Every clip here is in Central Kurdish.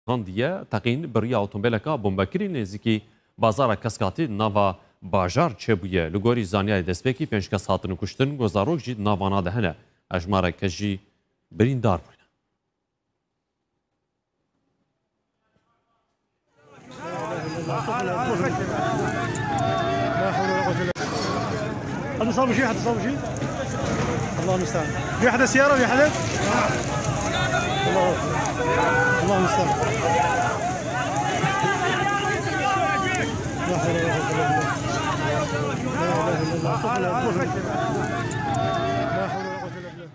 هەندیە تەقین بڕی ئۆتۆمبیلەکە بۆمبەکری نێزیکی بازارە کەسکاتی ناوا باژار چێبوویە لە گۆری زانیای دەستپێکی 5 کەس هاتن کوشتن گۆزارۆک ژی ناوانادە هەنە ئەژمارە کەژی بریندار بووین. حد صاب شيء حد صاب شيء الله المستعان في حدا سيارة في حدا الله المستعان لا حول ولا قوة إلا بالله لا إله إلا الله لا حول ولا قوة إلا بالله.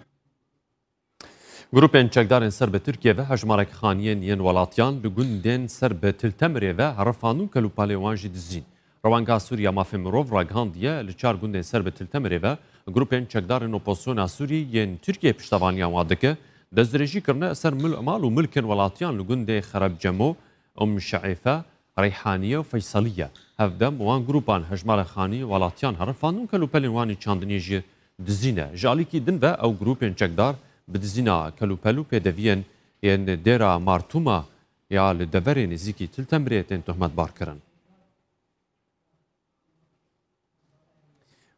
گروپên çekdarên ser bi Tirkiye ve hejmarek xaniyên yên welatiyan li gundên ser bi Tiltemirê ve herifandûn kelûpalê wan jî dizîn. Rewanga Sûriya mafê mirov ragihandiye li çar gundên ser bi Tiltemirê ve grupên çekdarên opozisyona Sûrî yên Tirkiye piştevaniya wan dike destdirêjî kirine ser mal û milkên welatiyan li gundê Xerebcemo, Şeîfe, Reyhaniye û Feysaliye. Hevdem wan grupan hejmarek xanî welatiyan herifandûn kelûpelên wanî çandinê jî dizîne. Ji alîkî din ve ew grupên çekdar bi dizîna kelûpel û pêdeviyên yên dêra Martûma ya li deverê nêzîkî Tiltemirê tên tuhmetbar kirin.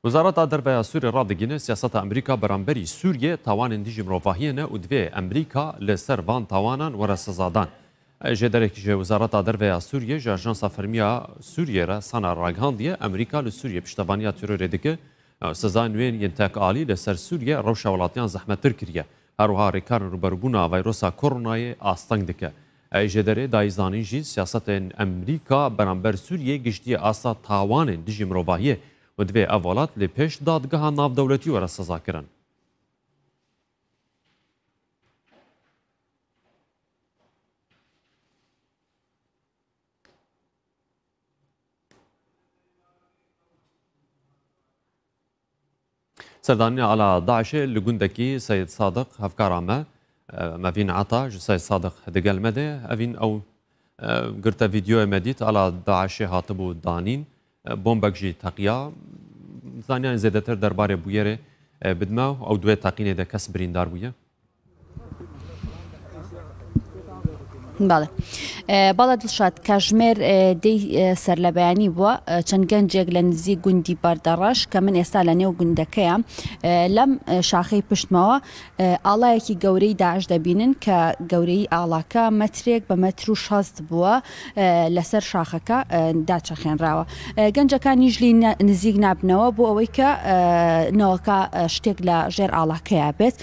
Wizareta Derveya Sûriyê radigîne siyaseta Amerîka beramberî Sûriyê tawanên dijî mirovahiyê ne û divê Amerîka li ser van tawanan were sezadan. Ji derekî ji Wizareta Derveya Sûriyê ji Ajansa Fermiya Sûriyê re sana ragihandiye Amerîka li Sûriyê piştevaniya terorê dike seza nûên yên tekalî li ser Sûriyê rewşa welatiyan zehmettir kiriye. Her wiha rêkarên rûberbûna vayrosa koronayê asteng dike. Ji derê dayîzanîn jî siyasetên Amerîka beramber Sûriyê giştiye asa tawanên dijî mirovahiyê و دوی اولات لی پیش دادگاه ناودولتی وره سزا کرن. سردانی علا داعش لگوندکی سید صادق هفکارامه مفین عطا سید صادق دگل مده اوین او گرتا ویدیو مدیت علا داعش هاتبو دانین بۆمبەک jî teqiya zaniyên zêdetir derbarê bûyerê bidme ew duê teqînê de kes birîndar bûye. بەڵێ بەڵێ دڵشاد کاژمێر دەی سەرلەبەیانی بووە چەند گەنجێک لە نزیک گوندی بەردەڕەش کە من ئێستا لە نێو گوندەکەیە لەم شاخەی پشتمەوە ئاڵایەکی گەورەی داعش دەبینن کە گەورەی ئاڵاکە مەترێک بە مەتر و شەست بووە لەسەر شاخەکە داچەخێنراوە گەنجەکانیش لی نزیک نابنەوە بۆ ئەوەی کە نەوەکە شتێک لە ژێر ئاڵاکەیە بێت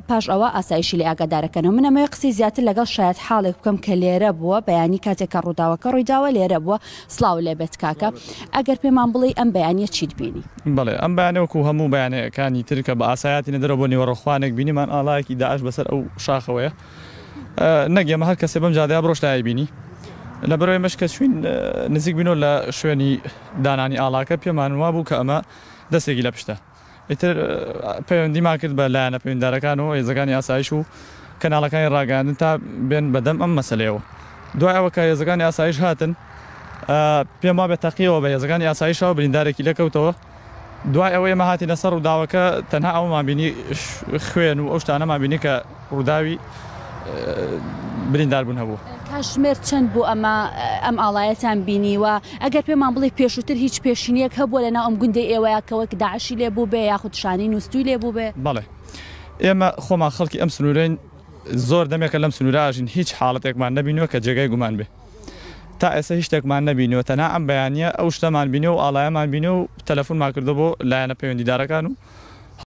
پاش ئەوە ئاسایشی لێ ئاگادارەکەنەوە من ئەمەیە قسەی زیاتر لەگەڵ شایەت حاڵێک بکەم کە لێرە بووە بەیانی کاتێکە ڕووداوەکە ڕوویداوە لێرە بووە سڵاو لێبێت کاکە ئەگەر پێمان بڵێ ئەم بەیانیە چیت بینی بەڵێ ئەم بەیانەوەکو هەموو بەیانەکانی ترکە بە ئاسایەتی نەدەرەوە بۆ نێوەڕۆخوانێک بینیمان ئاڵایەکی داعش بەسەر ئەو شاخەوەیە نەگەمە هەر کەسێ بەم جادەیە بڕۆشتایی بینی لەبەرەوەی مەشکە چوین نزیک بینەوە لە شوێنی دانانی ئاڵاکە پێمان وا بوو کە ئەمە دەستێکی لە پشتە ئیتر پەیوەندیمان کرد بە لایەنە پەیوەنددارەکانەوە هێزەکانی ئاسایش و کەناڵەکانی ڕاگەاندن تا بێن بەدەم ئەم مەسەلەیەوە دوای ئەوە کە هێزەکانی ئاسایش هاتن پێم وا بێت تەقیەوە بە هێزەکانی ئاسایشەوە بریندارێکی لەکەوتەوە دوای ئەوە ئێمە هاتینە سەر ڕووداوەکە تەنها ئەومان بینی خوێن و ئەو شتانەمان بینی کە ڕووداوی بریندار بوون هەبوو کاژمێر چەند بوو ئەم ئاڵایەتان بینیوە ئەگەر پێمان بڵێ پێشووتر هیچ پێشینیەک هەبووە لەناو ئەم گوندەی ئێوەیە کەوەک داعشی لێبوو بێ یاخود شانی نووسوی لێبوو بێ بەڵێ ئێمە خۆمان خەڵکی ئەم سنوورەین زۆر دەمێکە لەم سنووراژین هیچ حاڵەتێکمان نەبینەوە کە جێگای گومان بێ تا ئێستا هیچ شتێکمان نەبینەوە تەنها ئەم بەیانیە ئەو شتەمان بینێ و ئاڵایەمان بینێ و تەلەفۆنمان کردو بۆ لایەنە پەیوەندیدارەکان و